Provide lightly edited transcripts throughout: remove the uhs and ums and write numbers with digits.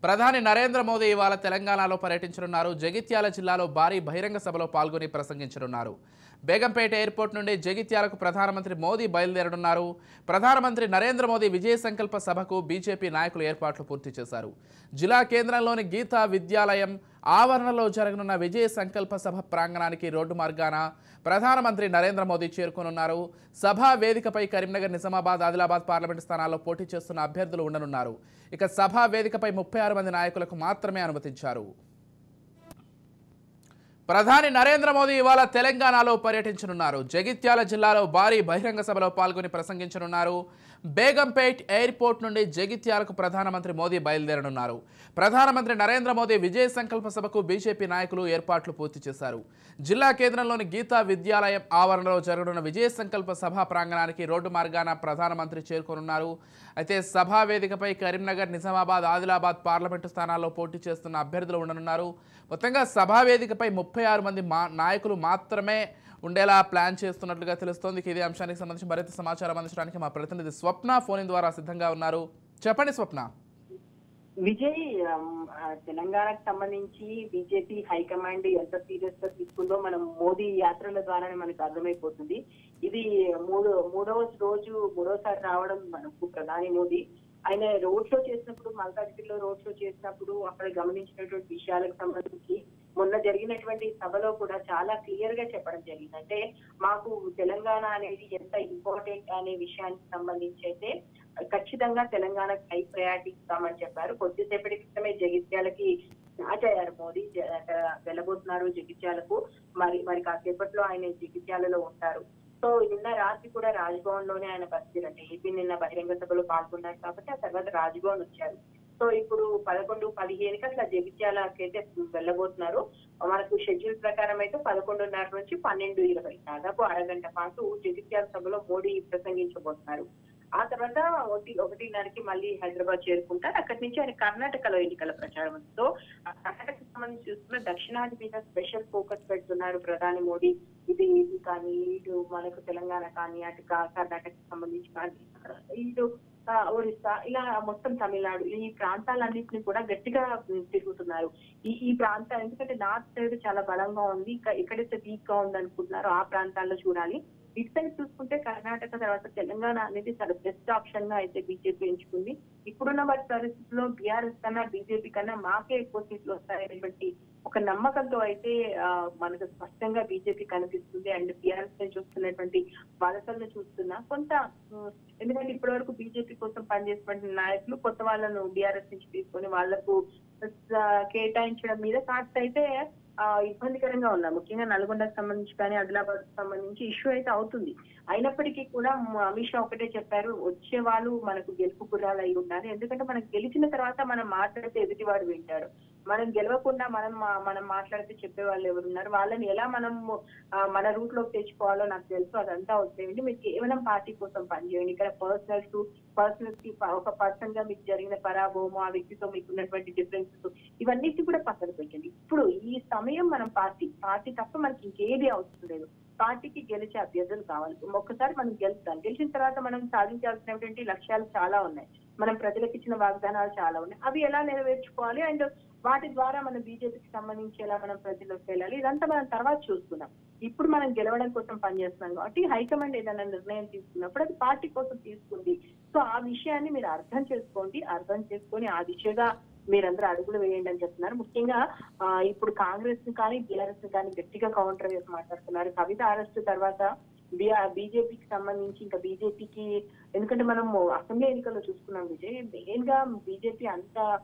ప్రధాని నరేంద్ర మోదీ ఇవాళ తెలంగాణలో పర్యటించనున్నారు. జగిత్యాల జిల్లాలో భారీ బహిరంగ సభలో పాల్గొని ప్రసంగించనున్నారు. బేగంపేట ఎయిర్పోర్ట్ నుండి జగిత్యాలకు ప్రధానమంత్రి మోదీ బయలుదేరనున్నారు. ప్రధానమంత్రి నరేంద్ర మోదీ విజయ సంకల్ప సభకు బీజేపీ నాయకులు ఏర్పాట్లు పూర్తి చేశారు. జిల్లా కేంద్రంలోని గీతా విద్యాలయం ఆవరణలో జరగనున్న విజయ సంకల్ప సభ ప్రాంగణానికి రోడ్డు మార్గాన ప్రధానమంత్రి నరేంద్ర మోదీ చేరుకోనున్నారు. సభా వేదికపై కరీంనగర్, నిజామాబాద్, ఆదిలాబాద్ పార్లమెంటు స్థానాల్లో పోటీ చేస్తున్న అభ్యర్థులు ఉండనున్నారు. ఇక సభా వేదికపై 36 మంది నాయకులకు మాత్రమే అనుమతించారు. ప్రధాని నరేంద్ర మోదీ ఇవాళ తెలంగాణలో పర్యటించనున్నారు. జగిత్యాల జిల్లాలో భారీ బహిరంగ సభలో పాల్గొని ప్రసంగించనున్నారు. బేగంపేట్ ఎయిర్పోర్ట్ నుండి జగిత్యాలకు ప్రధానమంత్రి మోదీ బయలుదేరనున్నారు. ప్రధానమంత్రి నరేంద్ర మోదీ విజయ సంకల్ప సభకు బీజేపీ నాయకులు ఏర్పాట్లు పూర్తి చేశారు. జిల్లా కేంద్రంలోని గీతా విద్యాలయం ఆవరణలో జరగనున్న విజయ సంకల్ప సభా ప్రాంగణానికి రోడ్డు మార్గాన ప్రధానమంత్రి చేరుకోనున్నారు. అయితే సభా వేదికపై కరీంనగర్, నిజామాబాద్, ఆదిలాబాద్ పార్లమెంటు స్థానాల్లో పోటీ చేస్తున్న అభ్యర్థులు ఉండనున్నారు. మొత్తంగా సభా వేదికపై 36 మంది నాయకులు మాత్రమే ఉండేలా ప్లాన్ చేస్తున్నట్లుగా తెలుస్తోంది. ఇదే అంశానికి సంబంధించి మరింత సమాచారం అందించడానికి మా ప్రతినిధి స్వప్న ఫోన్ ద్వారా సిద్ధంగా ఉన్నారు. చెప్పండి స్వప్న. విజయ్, తెలంగాణకు సంబంధించి బీజేపీ హైకమాండ్ ఎంత సీరియస్ గా తీసుకుందో మనం మోదీ యాత్రల ద్వారానే మనకు అర్థమైపోతుంది. ఇది మూడోసారి రావడం మనకు ప్రధాని మోదీ. ఆయన రోడ్ షో చేసినప్పుడు, మల్కాజ్గిరిలో రోడ్ షో చేసినప్పుడు అక్కడ గమనించినటువంటి విషయాలకు సంబంధించి మొన్న జరిగినటువంటి సభలో కూడా చాలా క్లియర్ గా చెప్పడం జరిగింది. అంటే మాకు తెలంగాణ అనేది ఎంత ఇంపార్టెంట్ అనే విషయానికి సంబంధించి అయితే ఖచ్చితంగా తెలంగాణకు హై ప్రయారిటీ ఇస్తామని చెప్పారు. కొద్దిసేపటి క్రితమే జగిత్యాలకి స్టార్ట్ అయ్యారు మోదీ, వెళ్ళబోతున్నారు జగిత్యాలకు. మరి కాసేపట్లో ఆయన జగిత్యాలలో ఉంటారు. సో నిన్న రాత్రి కూడా రాజ్భవన్ లోనే ఆయన బస్సు, అంటే ఏపీ నిన్న బహిరంగ సభలో పాల్గొన్నారు కాబట్టి ఆ తర్వాత రాజ్భవన్ వచ్చారు. సో ఇప్పుడు 11:15కి అట్లా జగిత్యాలకైతే వెళ్ళబోతున్నారు. మనకు షెడ్యూల్ ప్రకారం అయితే 11:30 నుంచి 12:20 దాదాపు అరగంట పాటు జగిత్యాల సభలో మోడీ ప్రసంగించబోతున్నారు. ఆ తర్వాత 1:30కి మళ్ళీ హైదరాబాద్ చేరుకుంటారు. అక్కడి నుంచి ఆయన కర్ణాటకలో ఎన్నికల ప్రచారంతో కర్ణాటకకు సంబంధించి చూస్తున్న దక్షిణాది మీద స్పెషల్ ఫోకస్ పెడుతున్నారు ప్రధాని మోడీ. ఇది కానీ ఇటు మనకు తెలంగాణ కానీ, అటు కర్ణాటకకు సంబంధించి కానీ, ఇటు ఒరిస్సా, ఇలా మొత్తం తమిళనాడు, ఈ ప్రాంతాలన్నింటినీ కూడా గట్టిగా తిరుగుతున్నారు. ఈ ప్రాంతాలు ఎందుకంటే నార్త్ సైడ్ చాలా బలంగా ఉంది, ఎక్కడైతే వీక్ గా ఉంది అనుకుంటున్నారో ఆ ప్రాంతాల్లో చూడాలి. ఇటు సైడ్ చూసుకుంటే కర్ణాటక తర్వాత తెలంగాణ అనేది చాలా బెస్ట్ ఆప్షన్ గా అయితే బీజేపీ ఎంచుకుంది. ఇప్పుడున్న వాటి పరిస్థితుల్లో బీఆర్ఎస్ కన్నా బీజేపీ కన్నా మాకే ఎక్కువ సీట్లు వస్తాయనేటువంటి ఒక నమ్మకంతో అయితే మనకు స్పష్టంగా బీజేపీ కనిపిస్తుంది. అండ్ బీఆర్ఎస్ నుంచి చూస్తున్నటువంటి వలసలను చూస్తున్నా కొంత, ఎందుకంటే ఇప్పటి వరకు బీజేపీ కోసం పనిచేసినటువంటి నాయకులు కొత్త వాళ్ళను బీఆర్ఎస్ నుంచి తీసుకొని వాళ్లకు కేటాయించడం మీద కాస్త అయితే ఇబ్బందికరంగా ఉన్నారు. ముఖ్యంగా నల్గొండకు సంబంధించి కానీ, ఆదిలాబాద్ సంబంధించి ఇష్యూ అయితే అవుతుంది. అయినప్పటికీ కూడా అమిత్ షా ఒకటే చెప్పారు, వచ్చే వాళ్ళు మనకు గెలుపు గుర్రాలు అయి ఉండాలి. ఎందుకంటే మనం గెలిచిన తర్వాత మనం మాట్లాడితే ఎదుటివాడు వింటాడు. మనం గెలవకుండా మనం మాట్లాడితే చెప్పే వాళ్ళు ఎవరున్నారు, వాళ్ళని ఎలా మనం మన రూట్ లోకి తెచ్చుకోవాలో నాకు తెలుసు. అదంతా వచ్చేయండి, మీరు కేవలం పార్టీ కోసం పనిచేయండి. ఇక్కడ పర్సనల్స్ కి ఒక పర్సన్ గా మీకు జరిగిన పరాభవము, ఆ వ్యక్తితో మీకు ఉన్నటువంటి డిఫరెన్సెస్, ఇవన్నిటి కూడా పక్కన పెట్టండి. ఇప్పుడు ఈ సమయం మనం పార్టీ తప్ప మనకి ఇంకేది అవసరం లేదు. పార్టీకి గెలిచే అభ్యర్థులు కావాలి. ఒక్కసారి మనం గెలిచిన తర్వాత మనం సాధించాల్సినటువంటి లక్ష్యాలు చాలా ఉన్నాయి. మనం ప్రజలకు ఇచ్చిన వాగ్దానాలు చాలా ఉన్నాయి. అవి ఎలా నెరవేర్చుకోవాలి అండ్ వాటి ద్వారా మనం బీజేపీకి సంబంధించి ఎలా మనం ప్రజల్లోకి వెళ్ళాలి, ఇదంతా మనం తర్వాత చూస్తున్నాం. ఇప్పుడు మనం గెలవడం కోసం పనిచేస్తున్నాం కాబట్టి హైకమాండ్ ఏదైనా నిర్ణయం తీసుకున్నప్పుడు అది పార్టీ కోసం తీసుకుంది. సో ఆ విషయాన్ని మీరు అర్థం చేసుకొని ఆ దిశగా మీరందరూ అడుగులు వేయండి అని చెప్తున్నారు. ముఖ్యంగా ఇప్పుడు కాంగ్రెస్ ని కానీ బీఆర్ఎస్ ని కానీ గట్టిగా కౌంటర్ వేసి మాట్లాడుతున్నారు. కవిత అరెస్ట్ తర్వాత బీజేపీకి సంబంధించి ఇంకా బీజేపీకి, ఎందుకంటే మనం అసెంబ్లీ ఎన్నికల్లో చూసుకున్నాం విజయ్, మెయిన్ గా బీజేపీ అంత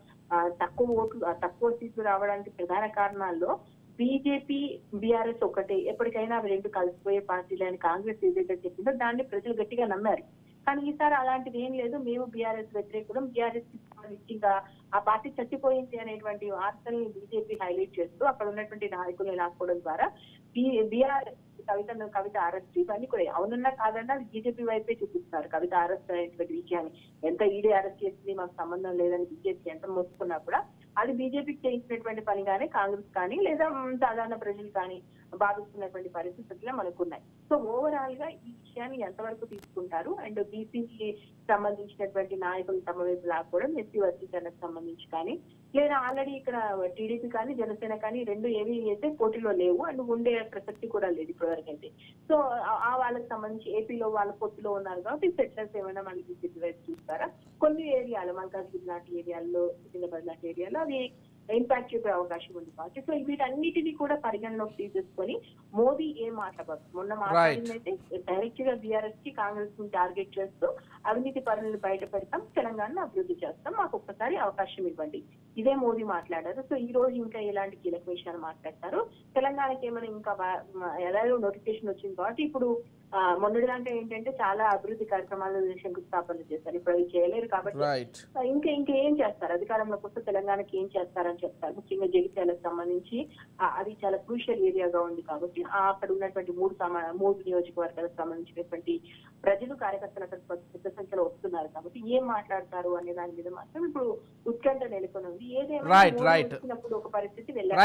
తక్కువ సీట్లు రావడానికి ప్రధాన కారణాల్లో బీజేపీ బీఆర్ఎస్ ఒకటే, ఎప్పటికైనా అవి రెండు కలిసిపోయే పార్టీలు అని కాంగ్రెస్ ఏదైతే చెప్పిందో దాన్ని ప్రజలు గట్టిగా నమ్మారు. కానీ ఈసారి అలాంటిది ఏం లేదు. మేము బీఆర్ఎస్ వ్యతిరేకులం, బీఆర్ఎస్ కి సంబంధించి ఇంకా ఆ పార్టీ చచ్చిపోయింది అనేటువంటి వార్తల్ని బీజేపీ హైలైట్ చేస్తూ అక్కడ ఉన్నటువంటి నాయకులు లాక్కోవడం ద్వారా బీఆర్ఎస్ కవిత అరెస్ట్ ఇవన్నీ కూడా అవునన్నా కాదన్నా బీజేపీ వైపే చూపిస్తున్నారు. కవిత అరెస్ట్ అనేటువంటి విషయాన్ని ఎంత ఈడీ అరెస్ట్ చేసింది మాకు సంబంధం లేదని బీజేపీ ఎంత మోసుకున్నా కూడా అది బీజేపీకి చేయించినటువంటి పనిగానే కాంగ్రెస్ కానీ లేదా సాధారణ ప్రజలు కానీ భావిస్తున్నటువంటి పరిస్థితులు మనకున్నాయి. సో ఓవరాల్ గా ఈ విషయాన్ని ఎంతవరకు తీసుకుంటారు అండ్ బీసీకి సంబంధించినటువంటి నాయకులు తమ వైపు లాక్కోవడం, ఎస్సీ వర్గీకరణకు సంబంధించి కానీ లేదా ఆల్రెడీ ఇక్కడ టీడీపీ కానీ జనసేన కానీ రెండు ఏవి అయితే పోటీలో లేవు అండ్ ఉండే ప్రసక్తి కూడా లేదు ఇప్పటివరకు అయితే. సో ఆ వాళ్ళకి సంబంధించి ఏపీలో వాళ్ళ పొత్తులో ఉన్నారు కాబట్టి సెటిలర్స్ ఏమైనా మనకి విజిట్ వైపు చూస్తారా, కొన్ని ఏరియాలు మల్కాజ్గిరి లాంటి ఏరియాల్లో, సికింద్రాబాద్ లాంటి ఏరియాలో అది ఇంపాక్ట్ చూపే అవకాశం ఉంది కాబట్టి సో వీటన్నిటిని కూడా పరిగణలోకి తీసేసుకొని మోదీ ఏం మాట్లాడబోతుంది. మొన్న మాట్లాడిందైతే డైరెక్ట్ గా బీఆర్ఎస్ కి కాంగ్రెస్ ని టార్గెట్ చేస్తూ అవినీతి పనులను బయట పెడతాం, తెలంగాణను అభివృద్ధి చేస్తాం, మాకు ఒక్కసారి అవకాశం ఇవ్వండి, ఇదే మోదీ మాట్లాడారు. సో ఈ రోజు ఇంకా ఎలాంటి కీలక విషయాలు మాట్లాడతారు, తెలంగాణకి ఏమైనా ఇంకా ఎలాగో నోటిఫికేషన్ వచ్చింది కాబట్టి ఇప్పుడు మొన్నటి దాంట్లో ఏంటంటే చాలా అభివృద్ధి కార్యక్రమాలు శంకుస్థాపన చేస్తారు, ఇప్పుడు అవి చేయలేరు కాబట్టి ఇంకా ఏం చేస్తారు, అధికారంలోకి వస్తే తెలంగాణకి ఏం చేస్తారని చెప్తారు. ముఖ్యంగా జగిత్యాలకు సంబంధించి అది చాలా క్రూషియల్ ఏరియాగా ఉంది కాబట్టి అక్కడ ఉన్నటువంటి మూడు నియోజకవర్గాలకు సంబంధించినటువంటి ప్రజలు కార్యకర్తలు అక్కడ పెద్ద సంఖ్యలో వస్తున్నారు కాబట్టి ఏం మాట్లాడతారు అనే దాని మీద మాత్రం ఇప్పుడు ఉత్కంఠ నెలకొని ఉంది. ఏదేమైనా ఒక పరిస్థితి వెళ్ళారు.